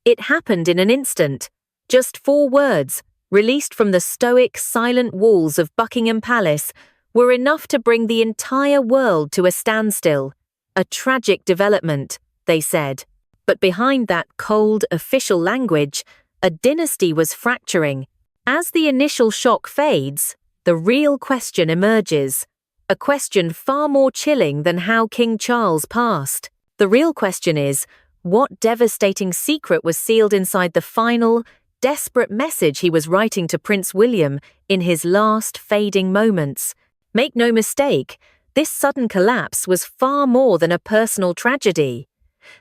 It happened in an instant. Just 4 words, released from the stoic, silent walls of Buckingham Palace, were enough to bring the entire world to a standstill. A tragic development, they said. But behind that cold, official language, a dynasty was fracturing. As the initial shock fades, the real question emerges. A question far more chilling than how King Charles passed. The real question is, what devastating secret was sealed inside the final, desperate message he was writing to Prince William in his last fading moments? Make no mistake, this sudden collapse was far more than a personal tragedy.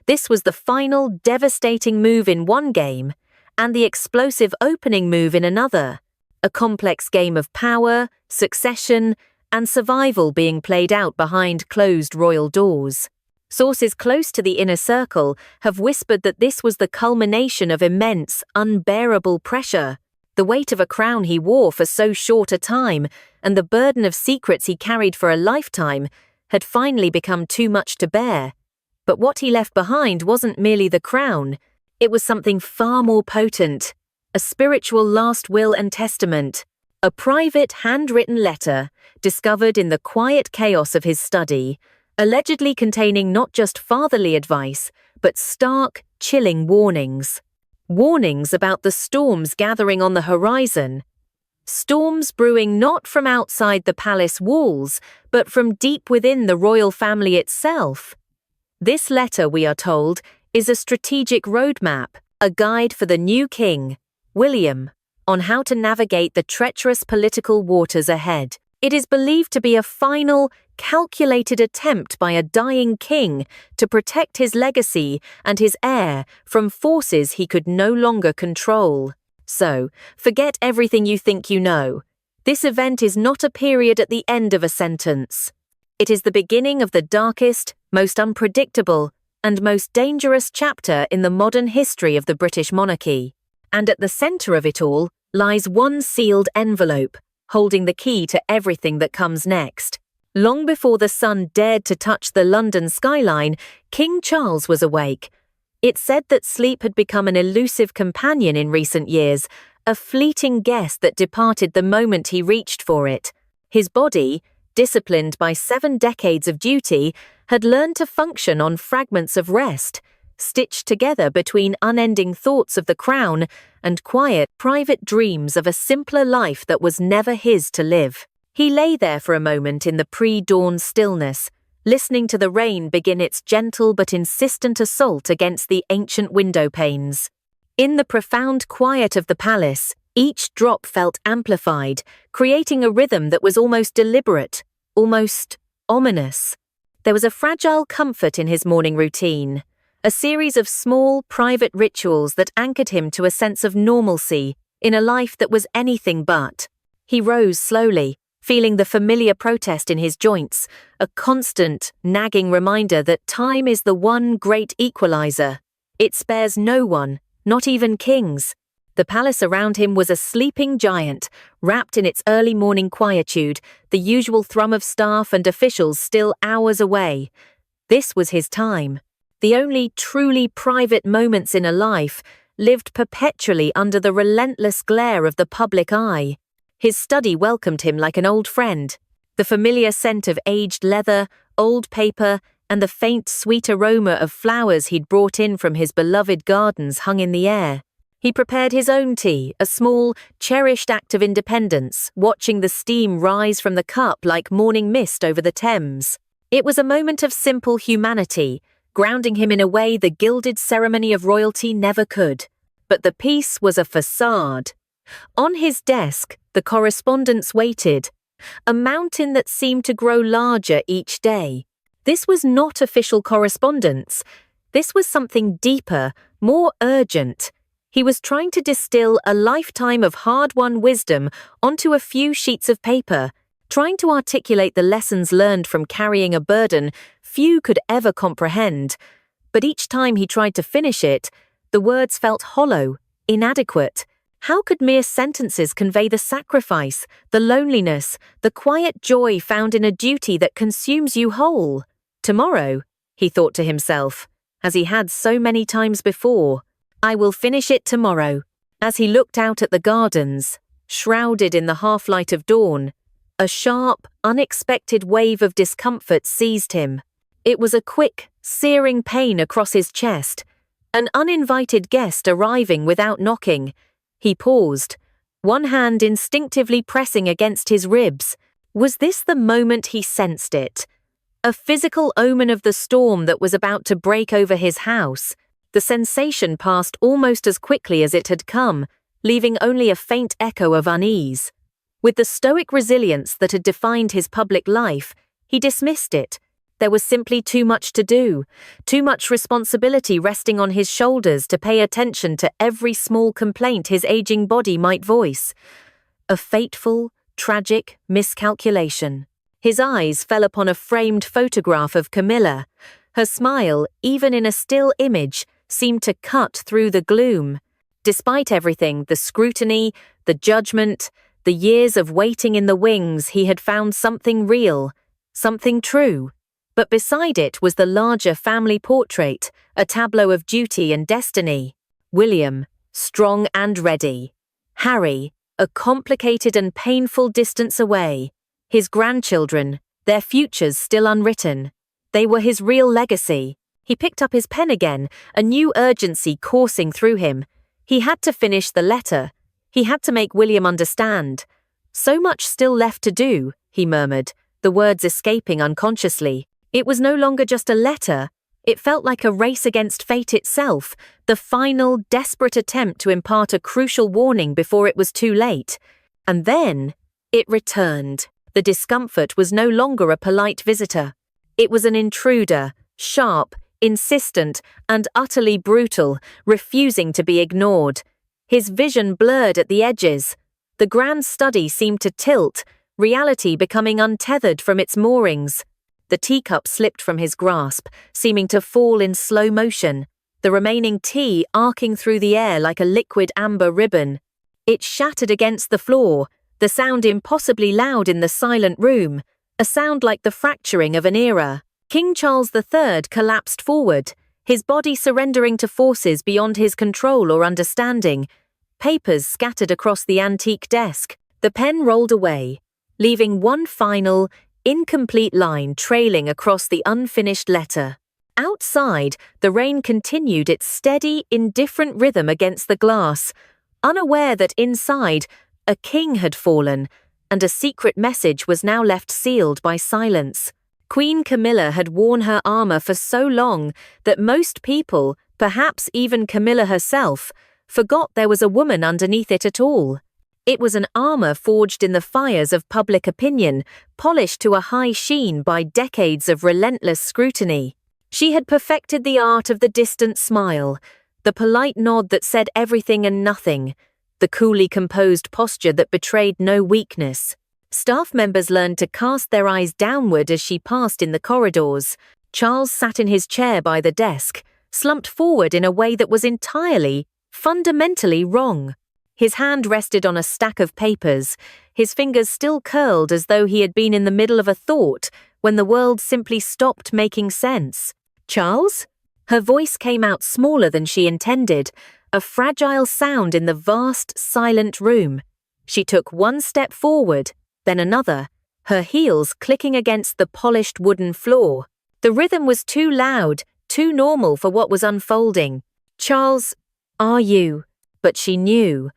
This was the final, devastating move in one game, and the explosive opening move in another. A complex game of power, succession, and survival being played out behind closed royal doors. Sources close to the inner circle have whispered that this was the culmination of immense, unbearable pressure. The weight of a crown he wore for so short a time, and the burden of secrets he carried for a lifetime, had finally become too much to bear. But what he left behind wasn't merely the crown. It was something far more potent. A spiritual last will and testament. A private handwritten letter, discovered in the quiet chaos of his study, allegedly containing not just fatherly advice, but stark, chilling warnings. Warnings about the storms gathering on the horizon. Storms brewing not from outside the palace walls, but from deep within the royal family itself. This letter, we are told, is a strategic roadmap, a guide for the new king, William, on how to navigate the treacherous political waters ahead. It is believed to be a final, calculated attempt by a dying king to protect his legacy and his heir from forces he could no longer control. So, forget everything you think you know. This event is not a period at the end of a sentence. It is the beginning of the darkest, most unpredictable, and most dangerous chapter in the modern history of the British monarchy. And at the centre of it all lies one sealed envelope, holding the key to everything that comes next. Long before the sun dared to touch the London skyline, King Charles was awake. It's said that sleep had become an elusive companion in recent years, a fleeting guest that departed the moment he reached for it. His body, disciplined by 7 decades of duty, had learned to function on fragments of rest, stitched together between unending thoughts of the crown and quiet, private dreams of a simpler life that was never his to live. He lay there for a moment in the pre-dawn stillness, listening to the rain begin its gentle but insistent assault against the ancient window panes. In the profound quiet of the palace, each drop felt amplified, creating a rhythm that was almost deliberate, almost ominous. There was a fragile comfort in his morning routine, a series of small, private rituals that anchored him to a sense of normalcy in a life that was anything but. He rose slowly, feeling the familiar protest in his joints, a constant, nagging reminder that time is the one great equalizer. It spares no one, not even kings. The palace around him was a sleeping giant, wrapped in its early morning quietude, the usual thrum of staff and officials still hours away. This was his time. The only truly private moments in a life, lived perpetually under the relentless glare of the public eye. His study welcomed him like an old friend. The familiar scent of aged leather, old paper, and the faint, sweet aroma of flowers he'd brought in from his beloved gardens hung in the air. He prepared his own tea, a small, cherished act of independence, watching the steam rise from the cup like morning mist over the Thames. It was a moment of simple humanity, grounding him in a way the gilded ceremony of royalty never could. But the piece was a facade. On his desk, the correspondence waited, a mountain that seemed to grow larger each day. This was not official correspondence. This was something deeper, more urgent. He was trying to distill a lifetime of hard-won wisdom onto a few sheets of paper, trying to articulate the lessons learned from carrying a burden few could ever comprehend. But each time he tried to finish it, the words felt hollow, inadequate. How could mere sentences convey the sacrifice, the loneliness, the quiet joy found in a duty that consumes you whole? Tomorrow, he thought to himself, as he had so many times before, I will finish it tomorrow. As he looked out at the gardens, shrouded in the half-light of dawn, a sharp, unexpected wave of discomfort seized him. It was a quick, searing pain across his chest, an uninvited guest arriving without knocking. He paused, one hand instinctively pressing against his ribs. Was this the moment he sensed it? A physical omen of the storm that was about to break over his house. The sensation passed almost as quickly as it had come, leaving only a faint echo of unease. With the stoic resilience that had defined his public life, he dismissed it. There was simply too much to do, too much responsibility resting on his shoulders to pay attention to every small complaint his aging body might voice. A fateful, tragic miscalculation. His eyes fell upon a framed photograph of Camilla. Her smile, even in a still image, seemed to cut through the gloom. Despite everything, the scrutiny, the judgment, the years of waiting in the wings, he had found something real, something true. But beside it was the larger family portrait, a tableau of duty and destiny. William, strong and ready. Harry, a complicated and painful distance away. His grandchildren, their futures still unwritten. They were his real legacy. He picked up his pen again, a new urgency coursing through him. He had to finish the letter. He had to make William understand. So much still left to do, he murmured, the words escaping unconsciously. It was no longer just a letter. It felt like a race against fate itself, the final, desperate attempt to impart a crucial warning before it was too late. And then, it returned. The discomfort was no longer a polite visitor. It was an intruder, sharp, insistent, and utterly brutal, refusing to be ignored. His vision blurred at the edges. The grand study seemed to tilt, reality becoming untethered from its moorings. The teacup slipped from his grasp, seeming to fall in slow motion, the remaining tea arcing through the air like a liquid amber ribbon. It shattered against the floor, the sound impossibly loud in the silent room, a sound like the fracturing of an era. King Charles III collapsed forward, his body surrendering to forces beyond his control or understanding. Papers scattered across the antique desk. The pen rolled away, leaving one final, incomplete line trailing across the unfinished letter. Outside, the rain continued its steady, indifferent rhythm against the glass, unaware that inside, a king had fallen, and a secret message was now left sealed by silence. Queen Camilla had worn her armor for so long that most people, perhaps even Camilla herself, forgot there was a woman underneath it at all. It was an armor forged in the fires of public opinion, polished to a high sheen by decades of relentless scrutiny. She had perfected the art of the distant smile, the polite nod that said everything and nothing, the coolly composed posture that betrayed no weakness. Staff members learned to cast their eyes downward as she passed in the corridors. Charles sat in his chair by the desk, slumped forward in a way that was entirely, fundamentally wrong. His hand rested on a stack of papers, his fingers still curled as though he had been in the middle of a thought when the world simply stopped making sense. "Charles?" Her voice came out smaller than she intended, a fragile sound in the vast, silent room. She took one step forward, then another, her heels clicking against the polished wooden floor. The rhythm was too loud, too normal for what was unfolding. "Charles, are you?" But she knew.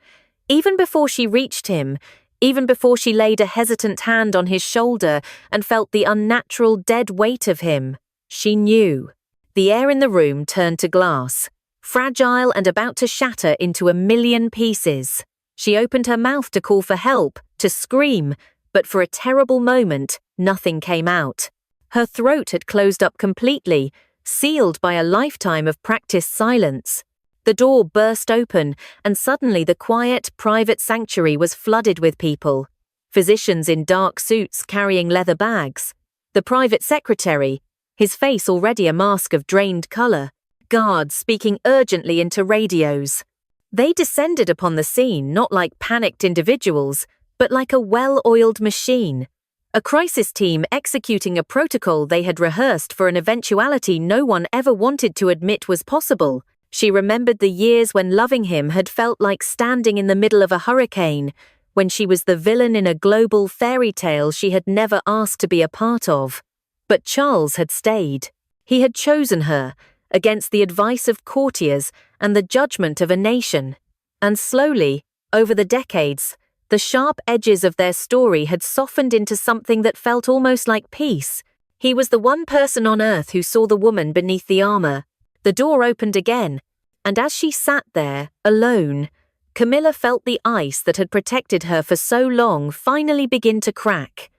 Even before she reached him, even before she laid a hesitant hand on his shoulder and felt the unnatural dead weight of him, she knew. The air in the room turned to glass, fragile and about to shatter into a million pieces. She opened her mouth to call for help, to scream, but for a terrible moment, nothing came out. Her throat had closed up completely, sealed by a lifetime of practiced silence. The door burst open, and suddenly the quiet, private sanctuary was flooded with people. Physicians in dark suits carrying leather bags. The private secretary, his face already a mask of drained color. Guards speaking urgently into radios. They descended upon the scene not like panicked individuals, but like a well-oiled machine. A crisis team executing a protocol they had rehearsed for an eventuality no one ever wanted to admit was possible. She remembered the years when loving him had felt like standing in the middle of a hurricane, when she was the villain in a global fairy tale she had never asked to be a part of. But Charles had stayed. He had chosen her, against the advice of courtiers and the judgment of a nation. And slowly, over the decades, the sharp edges of their story had softened into something that felt almost like peace. He was the one person on earth who saw the woman beneath the armor. The door opened again, and as she sat there, alone, Camilla felt the ice that had protected her for so long finally begin to crack.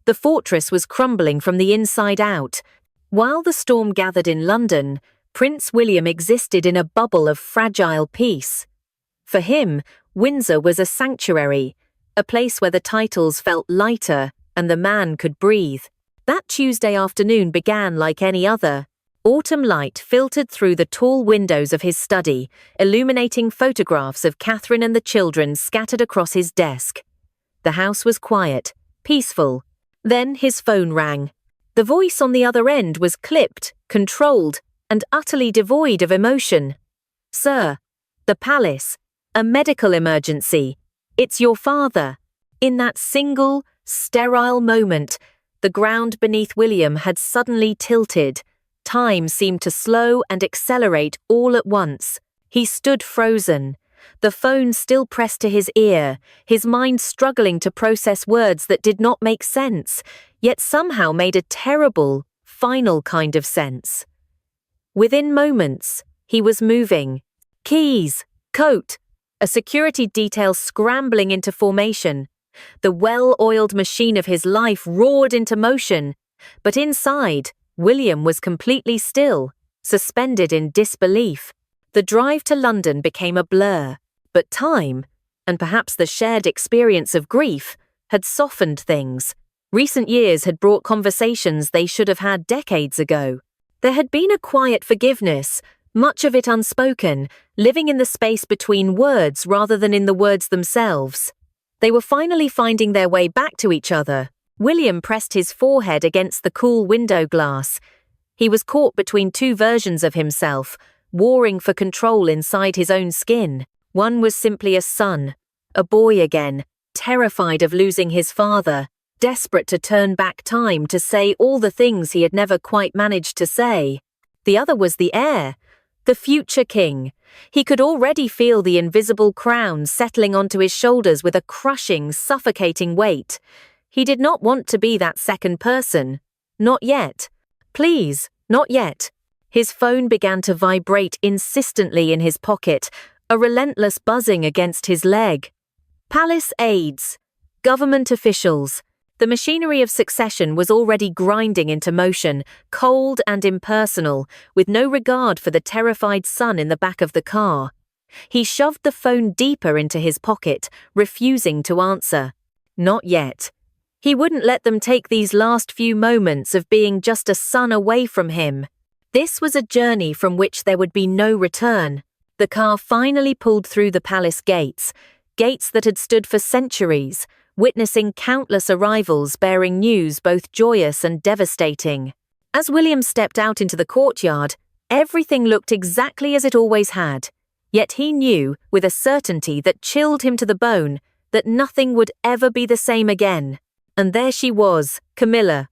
The fortress was crumbling from the inside out. While the storm gathered in London, Prince William existed in a bubble of fragile peace. For him, Windsor was a sanctuary, a place where the titles felt lighter and the man could breathe. That Tuesday afternoon began like any other. Autumn light filtered through the tall windows of his study, illuminating photographs of Catherine and the children scattered across his desk. The house was quiet, peaceful. Then his phone rang. The voice on the other end was clipped, controlled, and utterly devoid of emotion. "Sir, the palace. A medical emergency. It's your father." In that single, sterile moment, the ground beneath William had suddenly tilted. Time seemed to slow and accelerate all at once. He stood frozen, the phone still pressed to his ear, his mind struggling to process words that did not make sense, yet somehow made a terrible, final kind of sense. Within moments, he was moving. Keys, coat, a security detail scrambling into formation. The well-oiled machine of his life roared into motion, but inside, William was completely still, suspended in disbelief. The drive to London became a blur, but time, and perhaps the shared experience of grief, had softened things. Recent years had brought conversations they should have had decades ago. There had been a quiet forgiveness, much of it unspoken, living in the space between words rather than in the words themselves. They were finally finding their way back to each other. William pressed his forehead against the cool window glass. He was caught between two versions of himself, warring for control inside his own skin. One was simply a son, a boy again, terrified of losing his father, desperate to turn back time to say all the things he had never quite managed to say. The other was the heir, the future king. He could already feel the invisible crown settling onto his shoulders with a crushing, suffocating weight. He did not want to be that second person. Not yet. Please, not yet. His phone began to vibrate insistently in his pocket, a relentless buzzing against his leg. Palace aides, government officials. The machinery of succession was already grinding into motion, cold and impersonal, with no regard for the terrified son in the back of the car. He shoved the phone deeper into his pocket, refusing to answer. Not yet. He wouldn't let them take these last few moments of being just a son away from him. This was a journey from which there would be no return. The car finally pulled through the palace gates, gates that had stood for centuries, witnessing countless arrivals bearing news both joyous and devastating. As William stepped out into the courtyard, everything looked exactly as it always had. Yet he knew, with a certainty that chilled him to the bone, that nothing would ever be the same again. And there she was, Camilla,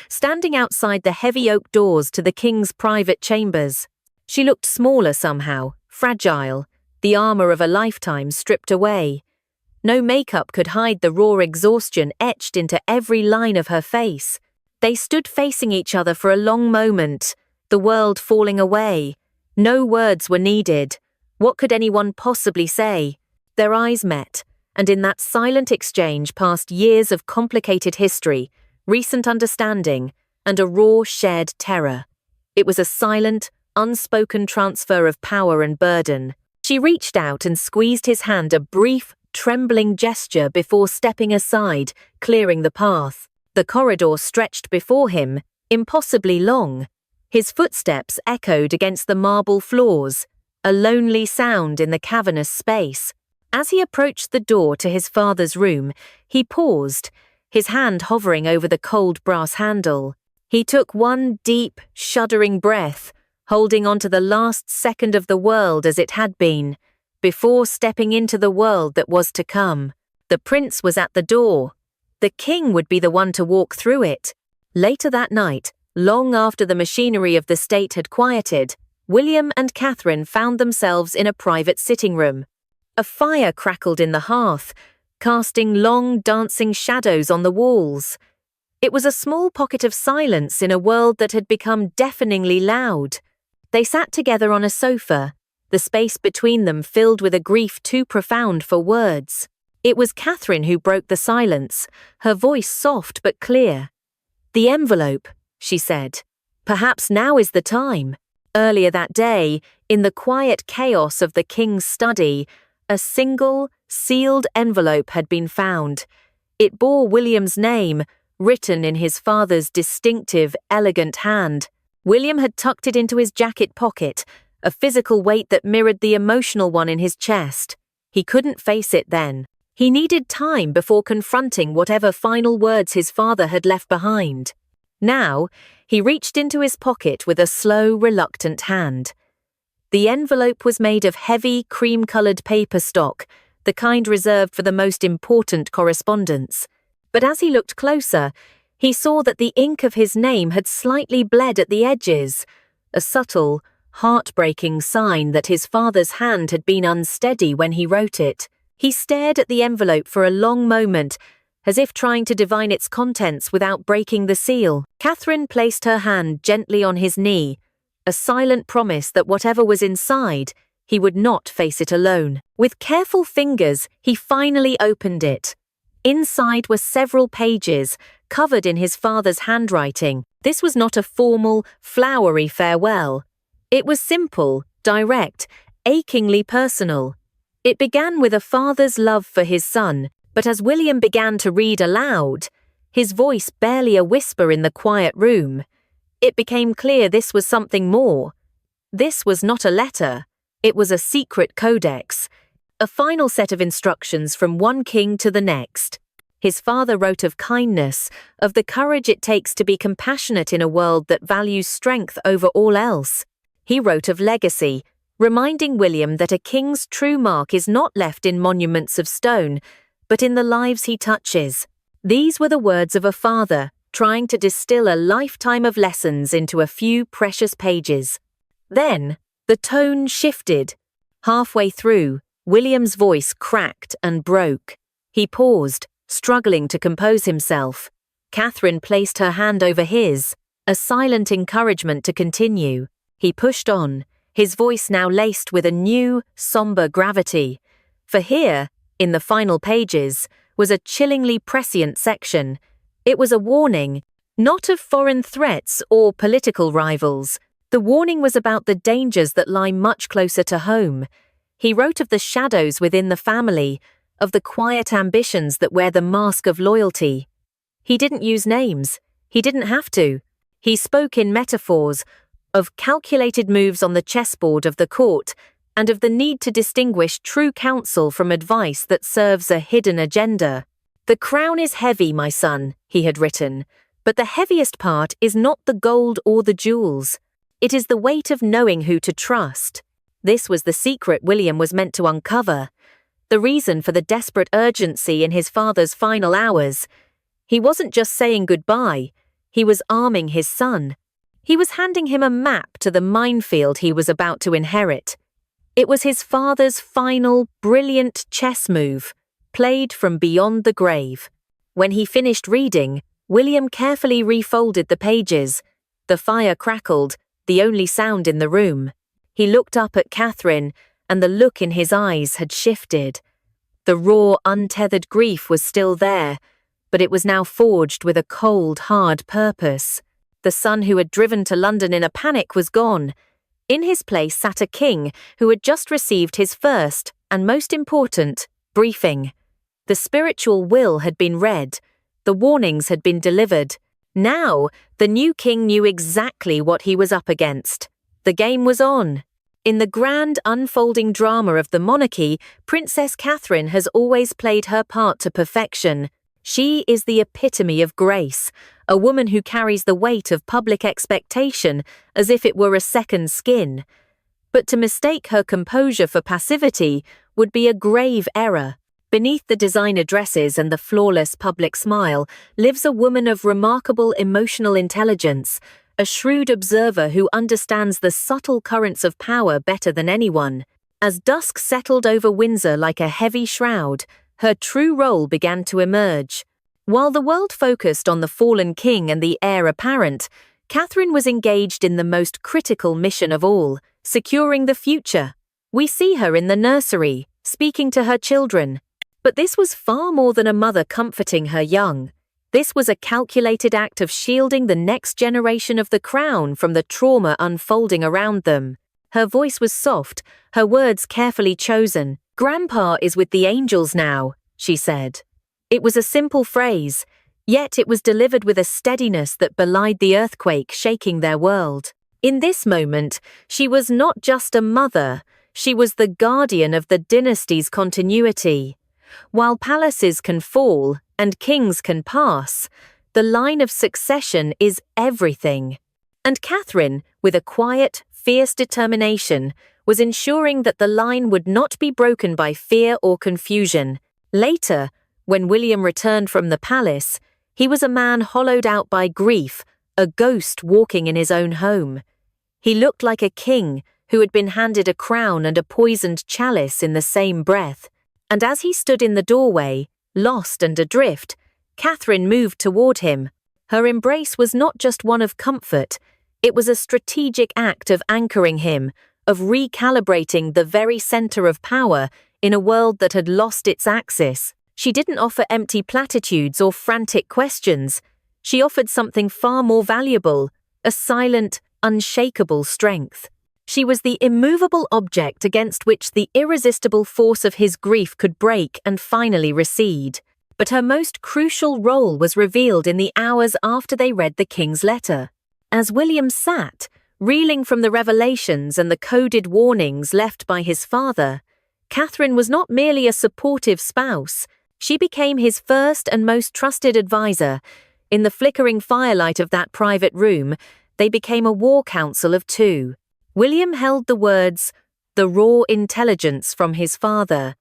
standing outside the heavy oak doors to the king's private chambers. She looked smaller somehow, fragile, the armor of a lifetime stripped away. No makeup could hide the raw exhaustion etched into every line of her face. They stood facing each other for a long moment, the world falling away. No words were needed. What could anyone possibly say? Their eyes met, and in that silent exchange passed years of complicated history, recent understanding, and a raw shared terror. It was a silent, unspoken transfer of power and burden. She reached out and squeezed his hand, a brief, trembling gesture before stepping aside, clearing the path. The corridor stretched before him, impossibly long. His footsteps echoed against the marble floors, a lonely sound in the cavernous space. As he approached the door to his father's room, he paused, his hand hovering over the cold brass handle. He took one deep, shuddering breath, holding on to the last second of the world as it had been, before stepping into the world that was to come. The prince was at the door. The king would be the one to walk through it. Later that night, long after the machinery of the state had quieted, William and Catherine found themselves in a private sitting room. A fire crackled in the hearth, casting long dancing shadows on the walls. It was a small pocket of silence in a world that had become deafeningly loud. They sat together on a sofa, the space between them filled with a grief too profound for words. It was Catherine who broke the silence, her voice soft but clear. "The envelope," she said. "Perhaps now is the time." Earlier that day, in the quiet chaos of the king's study, a single, sealed envelope had been found. It bore William's name, written in his father's distinctive, elegant hand. William had tucked it into his jacket pocket, a physical weight that mirrored the emotional one in his chest. He couldn't face it then. He needed time before confronting whatever final words his father had left behind. Now, he reached into his pocket with a slow, reluctant hand. The envelope was made of heavy, cream-coloured paper stock, the kind reserved for the most important correspondence. But as he looked closer, he saw that the ink of his name had slightly bled at the edges, a subtle, heartbreaking sign that his father's hand had been unsteady when he wrote it. He stared at the envelope for a long moment, as if trying to divine its contents without breaking the seal. Catherine placed her hand gently on his knee, a silent promise that whatever was inside, he would not face it alone. With careful fingers, he finally opened it. Inside were several pages, covered in his father's handwriting. This was not a formal, flowery farewell. It was simple, direct, achingly personal. It began with a father's love for his son, but as William began to read aloud, his voice barely a whisper in the quiet room, it became clear this was something more. This was not a letter. It was a secret codex, a final set of instructions from one king to the next. His father wrote of kindness, of the courage it takes to be compassionate in a world that values strength over all else. He wrote of legacy, reminding William that a king's true mark is not left in monuments of stone, but in the lives he touches. These were the words of a father, trying to distill a lifetime of lessons into a few precious pages. Then, the tone shifted. Halfway through, William's voice cracked and broke. He paused, struggling to compose himself. Catherine placed her hand over his, a silent encouragement to continue. He pushed on, his voice now laced with a new, somber gravity. For here, in the final pages, was a chillingly prescient section. It was a warning, not of foreign threats or political rivals. The warning was about the dangers that lie much closer to home. He wrote of the shadows within the family, of the quiet ambitions that wear the mask of loyalty. He didn't use names. He didn't have to. He spoke in metaphors, of calculated moves on the chessboard of the court, and of the need to distinguish true counsel from advice that serves a hidden agenda. "The crown is heavy, my son," he had written, "but the heaviest part is not the gold or the jewels. It is the weight of knowing who to trust." This was the secret William was meant to uncover, the reason for the desperate urgency in his father's final hours. He wasn't just saying goodbye, he was arming his son. He was handing him a map to the minefield he was about to inherit. It was his father's final, brilliant chess move, played from beyond the grave. When he finished reading, William carefully refolded the pages. The fire crackled, the only sound in the room. He looked up at Catherine, and the look in his eyes had shifted. The raw, untethered grief was still there, but it was now forged with a cold, hard purpose. The son who had driven to London in a panic was gone. In his place sat a king who had just received his first, and most important, briefing. The spiritual will had been read. The warnings had been delivered. Now, the new king knew exactly what he was up against. The game was on. In the grand unfolding drama of the monarchy, Princess Catherine has always played her part to perfection. She is the epitome of grace, a woman who carries the weight of public expectation as if it were a second skin. But to mistake her composure for passivity would be a grave error. Beneath the designer dresses and the flawless public smile lives a woman of remarkable emotional intelligence, a shrewd observer who understands the subtle currents of power better than anyone. As dusk settled over Windsor like a heavy shroud, her true role began to emerge. While the world focused on the fallen king and the heir apparent, Catherine was engaged in the most critical mission of all, securing the future. We see her in the nursery, speaking to her children. But this was far more than a mother comforting her young. This was a calculated act of shielding the next generation of the crown from the trauma unfolding around them. Her voice was soft, her words carefully chosen. "Grandpa is with the angels now," she said. It was a simple phrase, yet it was delivered with a steadiness that belied the earthquake shaking their world. In this moment, she was not just a mother, she was the guardian of the dynasty's continuity. While palaces can fall and kings can pass, the line of succession is everything. And Catherine, with a quiet, fierce determination, was ensuring that the line would not be broken by fear or confusion. Later, when William returned from the palace, he was a man hollowed out by grief, a ghost walking in his own home. He looked like a king who had been handed a crown and a poisoned chalice in the same breath. And as he stood in the doorway, lost and adrift, Catherine moved toward him. Her embrace was not just one of comfort, it was a strategic act of anchoring him, of recalibrating the very center of power in a world that had lost its axis. She didn't offer empty platitudes or frantic questions. She offered something far more valuable, a silent, unshakable strength. She was the immovable object against which the irresistible force of his grief could break and finally recede. But her most crucial role was revealed in the hours after they read the king's letter. As William sat, reeling from the revelations and the coded warnings left by his father, Catherine was not merely a supportive spouse, she became his first and most trusted advisor. In the flickering firelight of that private room, they became a war council of two. William held the words, "the raw intelligence" from his father.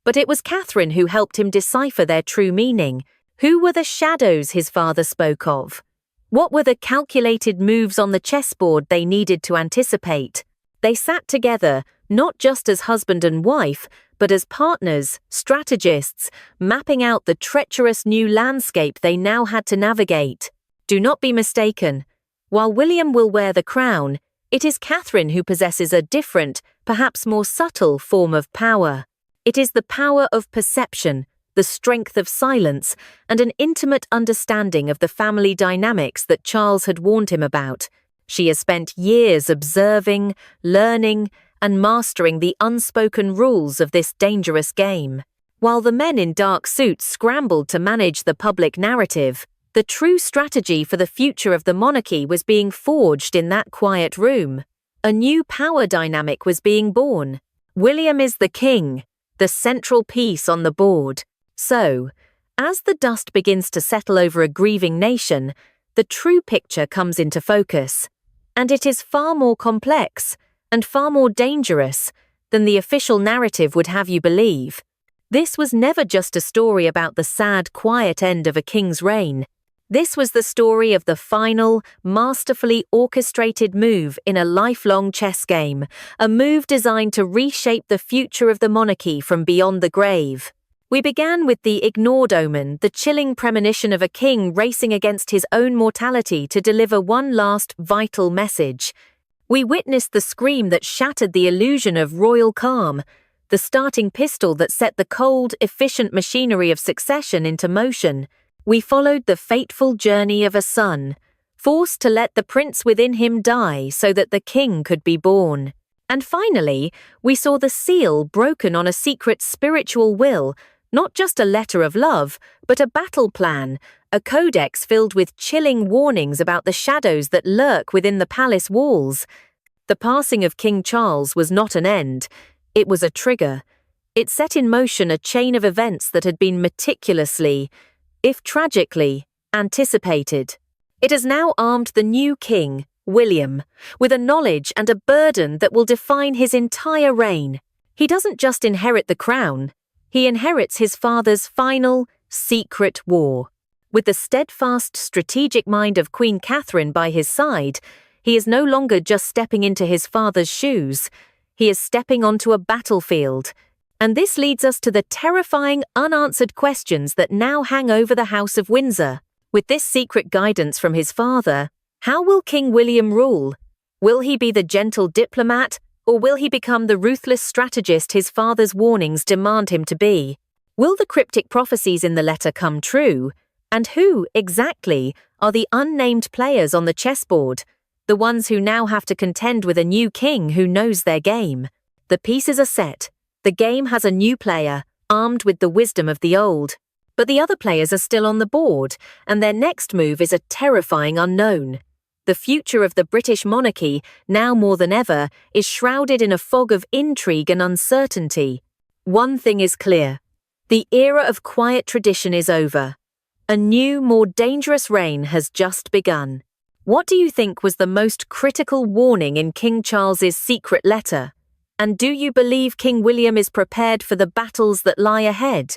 But it was Catherine who helped him decipher their true meaning. Who were the shadows his father spoke of? What were the calculated moves on the chessboard they needed to anticipate? They sat together, not just as husband and wife, but as partners, strategists, mapping out the treacherous new landscape they now had to navigate. Do not be mistaken. While William will wear the crown, it is Catherine who possesses a different, perhaps more subtle form of power. It is the power of perception, the strength of silence, and an intimate understanding of the family dynamics that Charles had warned him about. She has spent years observing, learning, and mastering the unspoken rules of this dangerous game. While the men in dark suits scrambled to manage the public narrative, the true strategy for the future of the monarchy was being forged in that quiet room. A new power dynamic was being born. William is the king, the central piece on the board. So, as the dust begins to settle over a grieving nation, the true picture comes into focus. And it is far more complex and far more dangerous than the official narrative would have you believe. This was never just a story about the sad, quiet end of a king's reign. This was the story of the final, masterfully orchestrated move in a lifelong chess game, a move designed to reshape the future of the monarchy from beyond the grave. We began with the ignored omen, the chilling premonition of a king racing against his own mortality to deliver one last, vital message. We witnessed the scream that shattered the illusion of royal calm, the starting pistol that set the cold, efficient machinery of succession into motion. We followed the fateful journey of a son, forced to let the prince within him die so that the king could be born. And finally, we saw the seal broken on a secret spiritual will, not just a letter of love, but a battle plan, a codex filled with chilling warnings about the shadows that lurk within the palace walls. The passing of King Charles was not an end, it was a trigger. It set in motion a chain of events that had been meticulously, if tragically, anticipated. It has now armed the new king, William, with a knowledge and a burden that will define his entire reign. He doesn't just inherit the crown, he inherits his father's final, secret war. With the steadfast strategic mind of Queen Catherine by his side, he is no longer just stepping into his father's shoes, he is stepping onto a battlefield. And this leads us to the terrifying, unanswered questions that now hang over the House of Windsor. With this secret guidance from his father, how will King William rule? Will he be the gentle diplomat, or will he become the ruthless strategist his father's warnings demand him to be? Will the cryptic prophecies in the letter come true? And who, exactly, are the unnamed players on the chessboard? The ones who now have to contend with a new king who knows their game. The pieces are set. The game has a new player, armed with the wisdom of the old. But the other players are still on the board, and their next move is a terrifying unknown. The future of the British monarchy, now more than ever, is shrouded in a fog of intrigue and uncertainty. One thing is clear. The era of quiet tradition is over. A new, more dangerous reign has just begun. What do you think was the most critical warning in King Charles's secret letter? And do you believe King William is prepared for the battles that lie ahead?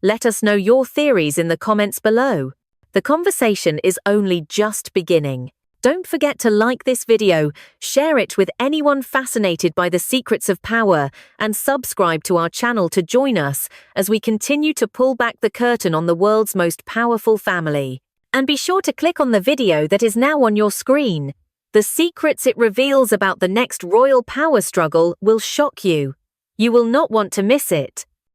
Let us know your theories in the comments below. The conversation is only just beginning. Don't forget to like this video, share it with anyone fascinated by the secrets of power, and subscribe to our channel to join us as we continue to pull back the curtain on the world's most powerful family. And be sure to click on the video that is now on your screen. The secrets it reveals about the next royal power struggle will shock you. You will not want to miss it.